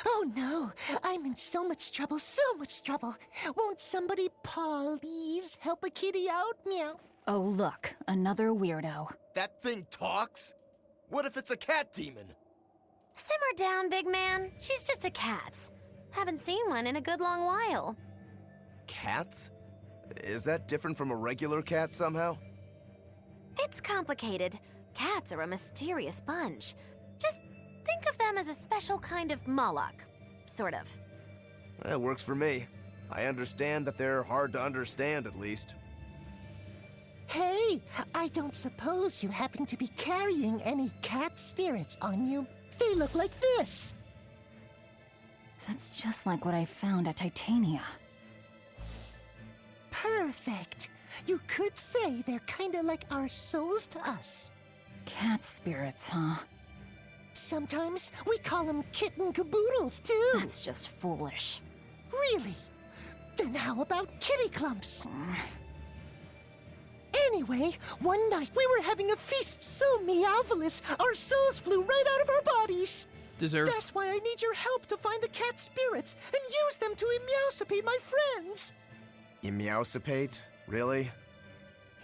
Oh no, I'm in so much trouble, so much trouble. Won't somebody please help a kitty out? Meow. Oh look, another weirdo. That thing talks? What if it's a cat demon? Simmer down, big man. She's just a cat. Haven't seen one in a good long while. Cats? Is that different from a regular cat somehow? It's complicated. Cats are a mysterious bunch. Just think of them as a special kind of Moloch. Sort of. That works for me. I understand that they're hard to understand, at least. Hey, I don't suppose you happen to be carrying any cat spirits on you. They look like this. That's just like what I found at Titania. Perfect. You could say they're kinda like our souls to us. Cat spirits, huh? Sometimes we call them kitten caboodles, too. That's just foolish. Really? Then how about kitty clumps? Anyway, one night we were having a feast so meowvelous, our souls flew right out of our bodies. Deserved. That's why I need your help to find the cat spirits and use them to meowsipate my friends. Meowsipate? Really?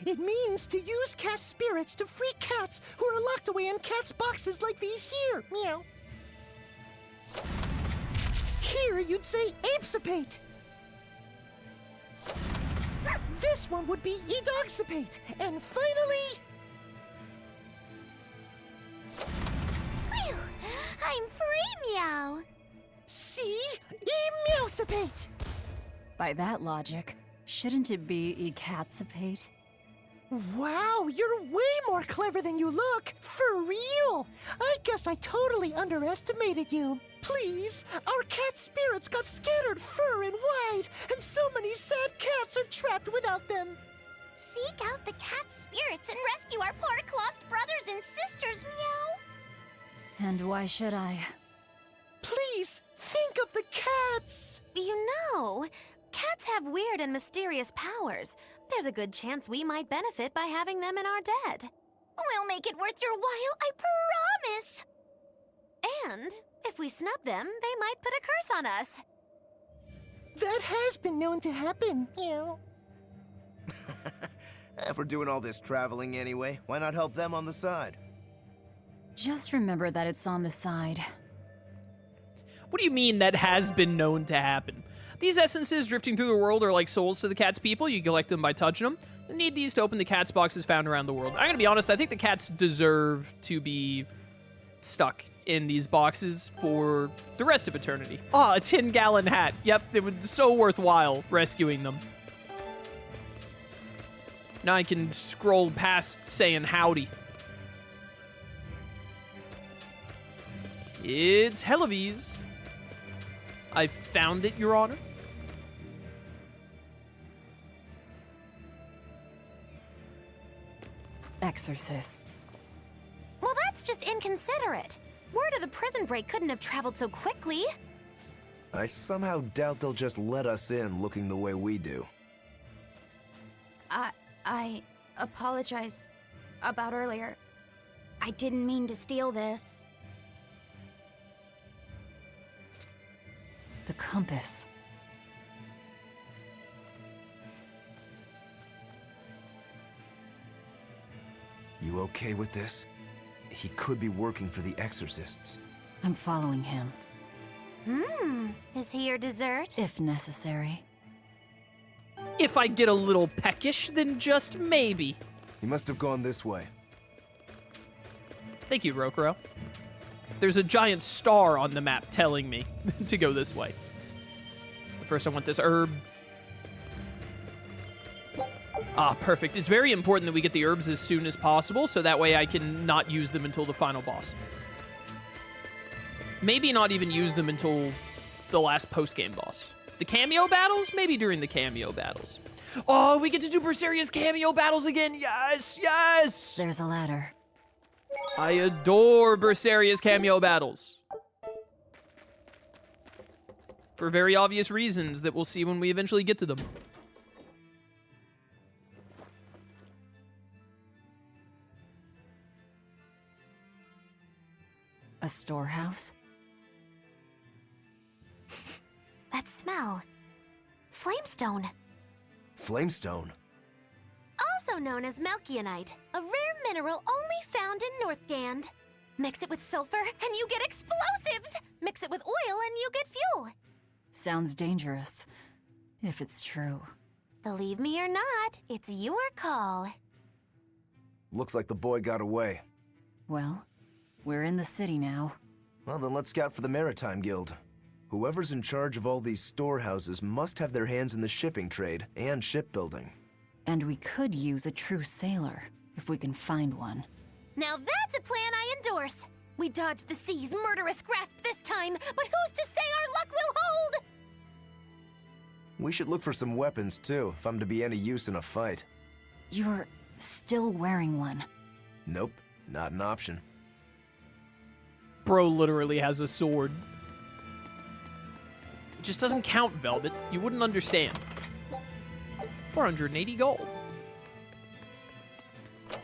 It means to use cat spirits to free cats who are locked away in cats' boxes like these here. Meow. Here you'd say apesipate. This one would be edogsipate. And finally... Phew! I'm free, meow! see? Meowsipate. By that logic, shouldn't it be ecatsipate? Wow, you're way more clever than you look. For real. I guess I totally underestimated you. Please, our cat spirits got scattered far and wide, and so many sad cats are trapped without them. Seek out the cat spirits and rescue our poor lost brothers and sisters, meow! And why should I? Please, think of the cats. You know, cats have weird and mysterious powers. There's a good chance we might benefit by having them in our dead. We'll make it worth your while, I promise! And if we snub them, they might put a curse on us. That has been known to happen. Meow. If we're doing all this traveling anyway, why not help them on the side? Just remember that it's on the side. What do you mean that has been known to happen? These essences drifting through the world are like souls to the cat's people. You collect them by touching them. You need these to open the cat's boxes found around the world. I'm gonna be honest, I think the cats deserve to be stuck in these boxes for the rest of eternity. Ah, a 10-gallon hat. Yep, it was so worthwhile rescuing them. Now I can scroll past saying howdy. It's Hellawes. I found it, Your Honor. Exorcists. Well, that's just inconsiderate. Word of the prison break couldn't have traveled so quickly. I somehow doubt they'll just let us in looking the way we do. I apologize about earlier. I didn't mean to steal this. The compass. You okay with this? He could be working for the exorcists. I'm following him, Is he your dessert? if necessary. If I get a little peckish, then just maybe. He must have gone this way. Thank you, Rokurou. There's a giant star on the map telling me to go this way. But first, I want this herb. Ah, perfect. It's very important that we get the herbs as soon as possible, so that way I can not use them until the final boss. Maybe not even use them until the last post-game boss. The cameo battles? Maybe during the cameo battles. Oh, we get to do Berseria's cameo battles again! Yes, yes! There's a ladder. I adore Berseria's cameo battles. For very obvious reasons that we'll see when we eventually get to them. A storehouse? That smell. Flamestone. Flamestone? Also known as Melkionite, a rare mineral only found in Northgand. Mix it with sulfur and you get explosives! Mix it with oil and you get fuel. Sounds dangerous, if it's true. Believe me or not, it's your call. Looks like the boy got away. Well, we're in the city now. Well, then let's scout for the Maritime Guild. Whoever's in charge of all these storehouses must have their hands in the shipping trade and shipbuilding. And we could use a true sailor, if we can find one. Now that's a plan I endorse. We dodged the sea's murderous grasp this time, but who's to say our luck will hold? We should look for some weapons, too, if I'm to be any use in a fight. You're still wearing one. Nope, not an option. Bro literally has a sword. It just doesn't count, Velvet. You wouldn't understand. 480 gold.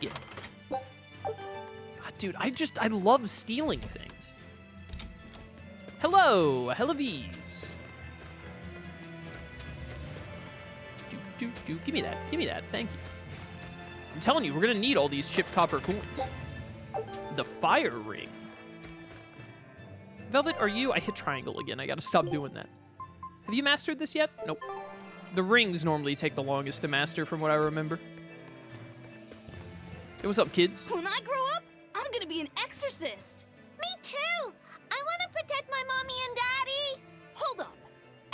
Yeah. Dude, I love stealing things. Hello, Hellawes. Give me that, thank you. I'm telling you, we're gonna need all these chipped copper coins. The fire ring. Velvet, are you? I hit triangle again, I gotta stop doing that. Have you mastered this yet? Nope. The rings normally take the longest to master from what I remember. Hey, what's up, kids? When I grow up, I'm gonna be an exorcist. Me too! I want to protect my mommy and daddy! Hold up.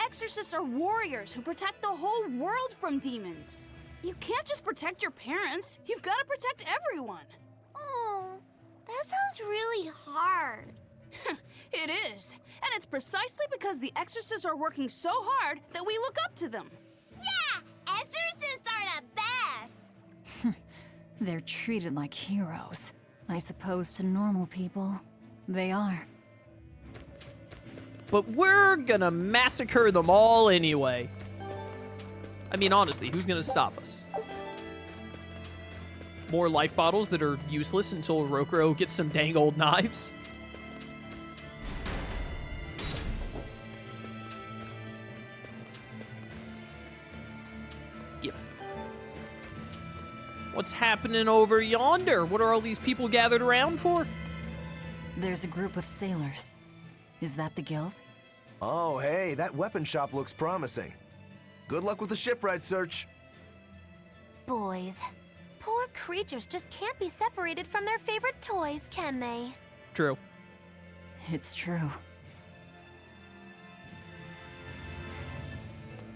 Exorcists are warriors who protect the whole world from demons. You can't just protect your parents. You've got to protect everyone. Oh, that sounds really hard. It is. And it's precisely because the exorcists are working so hard that we look up to them. Yeah! Exorcists are the best! They're treated like heroes. I suppose to normal people, they are. But we're gonna massacre them all anyway. I mean, honestly, who's gonna stop us? More life bottles that are useless until Rokurou gets some dang old knives? Give. What's happening over yonder? What are all these people gathered around for? There's a group of sailors. Is that the guild? Oh, hey, that weapon shop looks promising. Good luck with the shipwright search. Boys, poor creatures just can't be separated from their favorite toys, can they? True. It's true.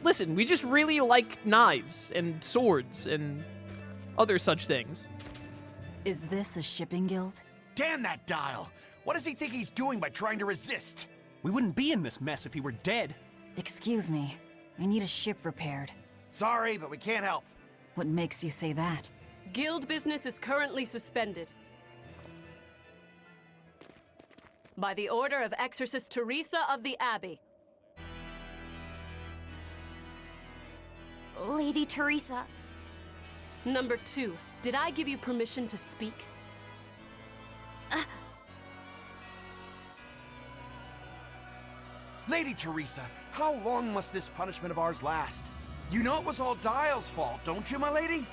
Listen, we just really like knives and swords and other such things. Is this a shipping guild? Damn that dial! What does he think he's doing by trying to resist? We wouldn't be in this mess if he were dead. Excuse me. I need a ship repaired. Sorry, but we can't help. What makes you say that? Guild business is currently suspended. By the order of Exorcist Teresa of the Abbey. Lady Teresa. Number 2, did I give you permission to speak? Lady Teresa, how long must this punishment of ours last? You know it was all Dial's fault, don't you, my lady?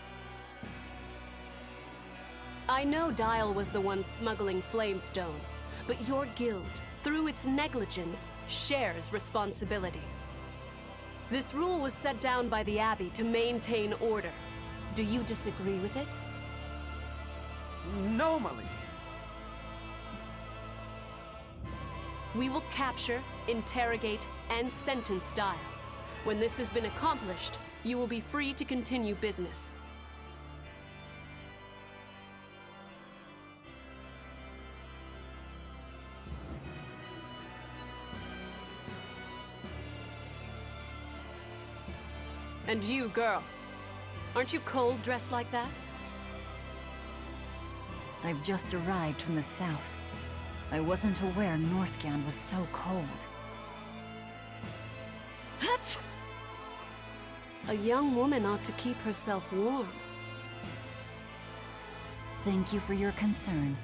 I know Dial was the one smuggling Flamestone, but your guild, through its negligence, shares responsibility. This rule was set down by the Abbey to maintain order. Do you disagree with it? No, my lady. We will capture, interrogate, and sentence Dial. When this has been accomplished, you will be free to continue business. And you, girl, aren't you cold dressed like that? I've just arrived from the south. I wasn't aware Northgand was so cold. A young woman ought to keep herself warm. Thank you for your concern.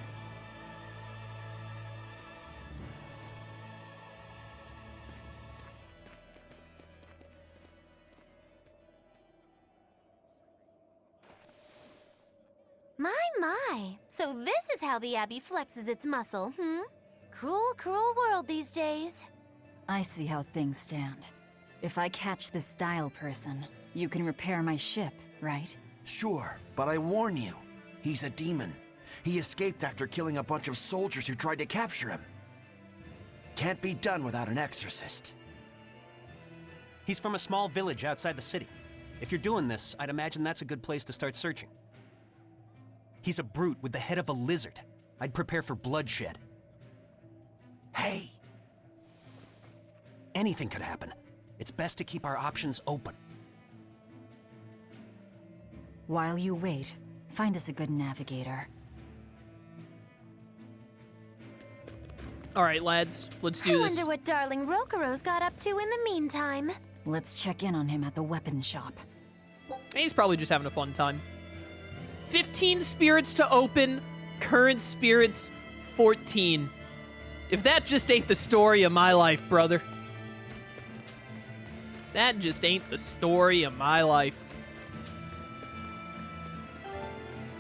My, so this is how the Abbey flexes its muscle, hmm? Cruel, cruel world these days. I see how things stand. If I catch this Dial person, you can repair my ship, right? Sure, but I warn you, he's a demon. He escaped after killing a bunch of soldiers who tried to capture him. Can't be done without an exorcist. He's from a small village outside the city. If you're doing this, I'd imagine that's a good place to start searching. He's a brute with the head of a lizard. I'd prepare for bloodshed. Hey! Anything could happen. It's best to keep our options open. While you wait, find us a good navigator. All right, lads, let's do I this. wonder what darling Rokurou's got up to in the meantime. Let's check in on him at the weapon shop. He's probably just having a fun time. 15 spirits to open, current spirits 14. If that just ain't the story of my life, brother. That just ain't the story of my life.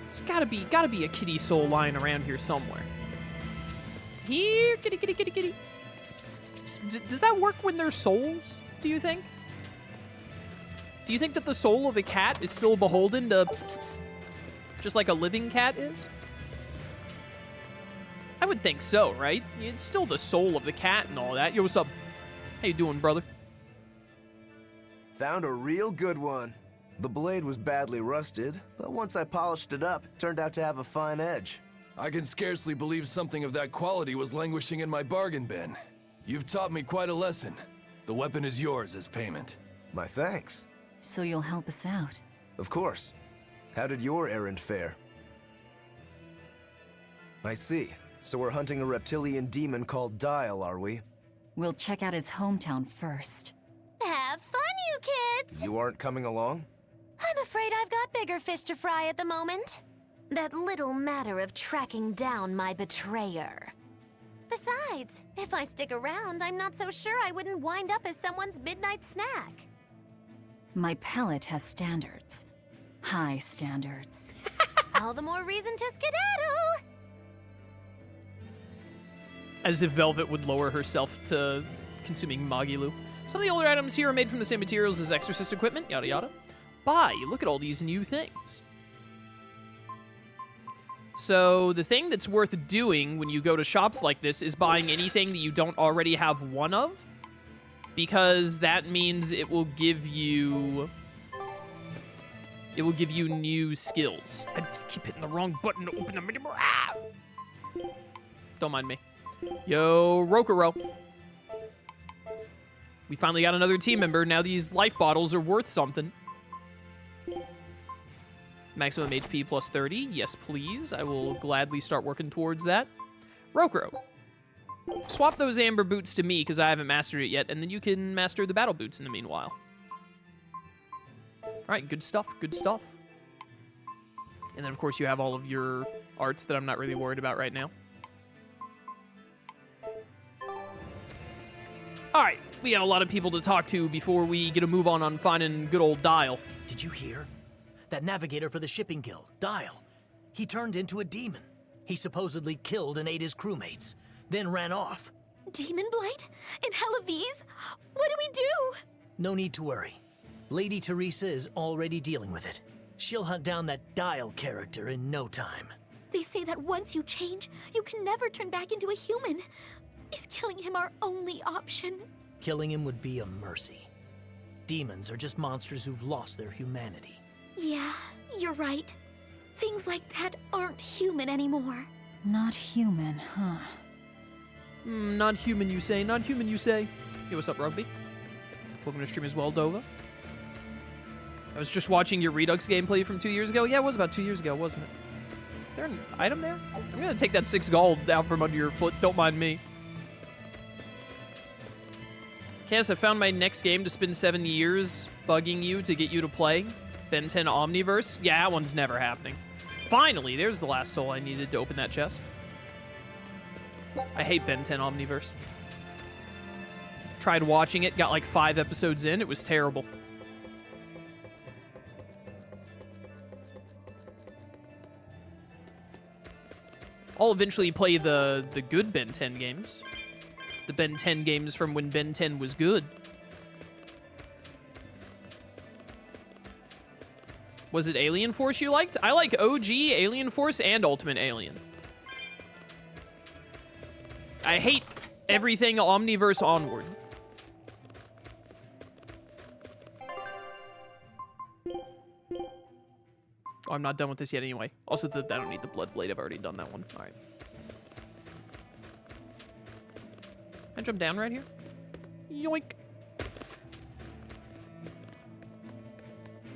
There's gotta be a kitty soul lying around here somewhere. Here, kitty, kitty, kitty, kitty. Psst, psst, psst, psst. Does that work when they're souls, do you think? Do you think that the soul of a cat is still beholden to psst, psst, psst, just like a living cat is? I would think so, right? It's still the soul of the cat and all that. Yo, what's up? How you doing, brother? Found a real good one. The blade was badly rusted, but once I polished it up, it turned out to have a fine edge. I can scarcely believe something of that quality was languishing in my bargain bin. You've taught me quite a lesson. The weapon is yours as payment. My thanks. So you'll help us out? Of course. How did your errand fare? I see. So we're hunting a reptilian demon called Dial, are we? We'll check out his hometown first. Have fun, you kids! You aren't coming along? I'm afraid I've got bigger fish to fry at the moment. That little matter of tracking down my betrayer. Besides, if I stick around, I'm not so sure I wouldn't wind up as someone's midnight snack. My pellet has standards. High standards. All the more reason to skedaddle! As if Velvet would lower herself to consuming Magilu. Some of the older items here are made from the same materials as Exorcist equipment, yada yada. Buy, look at all these new things. So the thing that's worth doing when you go to shops like this is buying anything that you don't already have one of, because that means it will give you new skills. I keep hitting the wrong button to open the menu. Ah! Don't mind me. Yo, Rokurou. We finally got another team member. Now these life bottles are worth something. Maximum HP plus 30. Yes, please. I will gladly start working towards that. Rokurou. Swap those amber boots to me, because I haven't mastered it yet, and then you can master the battle boots in the meanwhile. Alright, good stuff, good stuff. And then, of course, you have all of your arts that I'm not really worried about right now. Alright, we got a lot of people to talk to before we get a move on finding good old Dial. Did you hear? That navigator for the shipping guild, Dial. He turned into a demon. He supposedly killed and ate his crewmates, then ran off. Demon Blight? In Hellawes? What do we do? No need to worry. Lady Teresa is already dealing with it. She'll hunt down that Dial character in no time. They say that once you change, you can never turn back into a human. Is killing him our only option? Killing him would be a mercy. Demons are just monsters who've lost their humanity. Yeah, you're right. Things like that aren't human anymore. Not human, huh? Not human, you say. Not human, you say. Hey, what's up, Rugby? Welcome to stream as well, Dova. I was just watching your Redux gameplay from 2 years ago. Yeah, it was about 2 years ago, wasn't it? Is there an item there? I'm gonna take that 6 gold out from under your foot. Don't mind me. Cass, I found my next game to spend 7 years bugging you to get you to play. Ben 10 Omniverse. Yeah, that one's never happening. Finally, there's the last soul I needed to open that chest. I hate Ben 10 Omniverse. Tried watching it, got like 5 episodes in. It was terrible. I'll eventually play the good Ben 10 games. The Ben 10 games from when Ben 10 was good. Was it Alien Force you liked? I like OG, Alien Force, and Ultimate Alien. I hate everything Omniverse onward. Oh, I'm not done with this yet anyway. Also, I don't need the Blood Blade. I've already done that one. All right. Can I jump down right here? Yoink.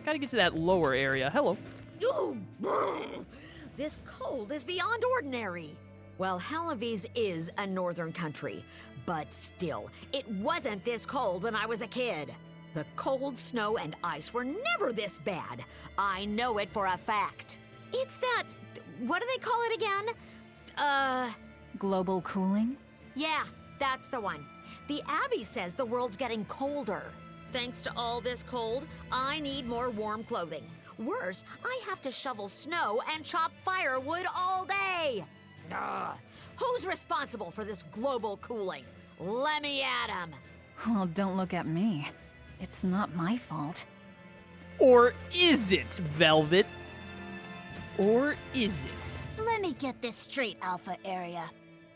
Gotta get to that lower area. Hello. Ooh, brr. This cold is beyond ordinary. Well, Hellawes is a northern country, but still, it wasn't this cold when I was a kid. The cold, snow, and ice were never this bad. I know it for a fact. It's that... what do they call it again? Global cooling? Yeah, that's the one. The Abbey says the world's getting colder. Thanks to all this cold, I need more warm clothing. Worse, I have to shovel snow and chop firewood all day. Ugh. Who's responsible for this global cooling? Let me at 'em. Well, don't look at me. It's not my fault. Or is it, Velvet? Or is it? Let me get this straight, Alpha Area.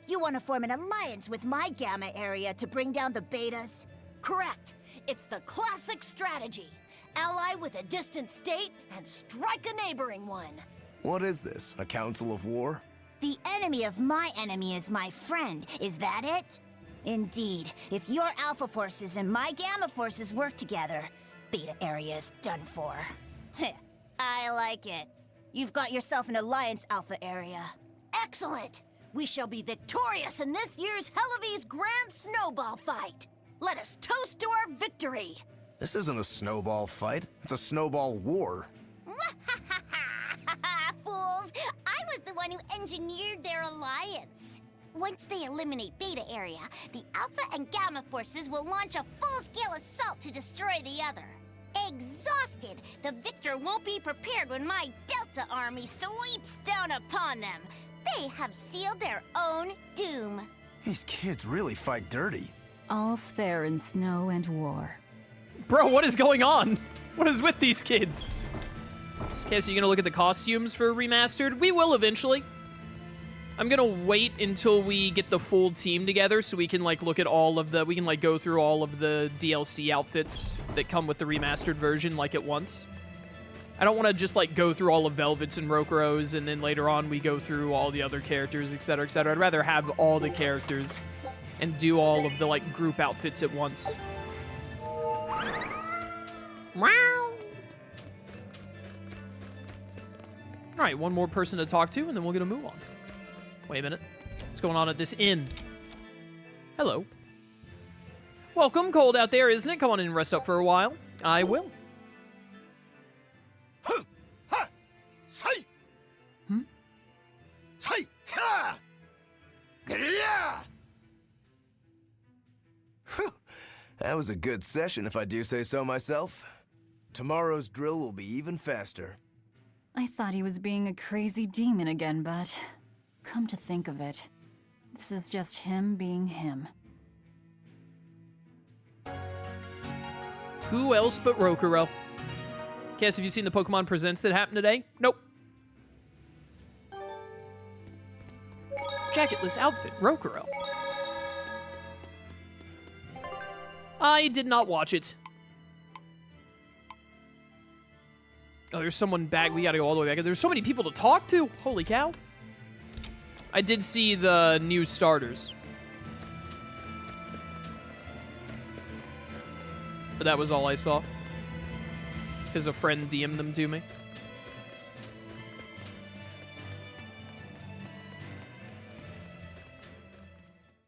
You want to form an alliance with my Gamma Area to bring down the Betas? Correct. It's the classic strategy. Ally with a distant state and strike a neighboring one. What is this, a council of war? The enemy of my enemy is my friend. Is that it? Indeed. If your Alpha forces and my Gamma forces work together, Beta Area is done for. I like it. You've got yourself an alliance, Alpha Area. Excellent! We shall be victorious in this year's Hellawes Grand Snowball Fight. Let us toast to our victory. This isn't a snowball fight. It's a snowball war. Fools! I was the one who engineered their alliance. Once they eliminate Beta Area, the Alpha and Gamma forces will launch a full-scale assault to destroy the other. Exhausted, the victor won't be prepared when my Delta army sweeps down upon them. They have sealed their own doom. These kids really fight dirty. All's fair in snow and war. Bro, what is going on? What is with these kids? Okay, so you're gonna look at the costumes for Remastered? We will eventually. I'm gonna wait until we get the full team together so we can like look at all of the, we can like go through all of the DLC outfits that come with the Remastered version like at once. I don't want to just like go through all of Velvet's and Rokurou's and then later on we go through all the other characters, etc., etc. I'd rather have all the characters and do all of the like group outfits at once. Wow. All right, one more person to talk to and then we'll get a move on. Wait a minute. What's going on at this inn? Hello. Welcome. Cold out there, isn't it? Come on in and rest up for a while. I will. Hmm? That was a good session, if I do say so myself. Tomorrow's drill will be even faster. I thought he was being a crazy demon again, but come to think of it, this is just him being him. Who else but Rokurou? Cass, have you seen the Pokemon Presents that happened today? Nope. Jacketless outfit, Rokurou. I did not watch it. Oh, there's someone back. We gotta go all the way back. There's so many people to talk to. Holy cow. I did see the new starters. But that was all I saw. Because a friend DM'd them to me.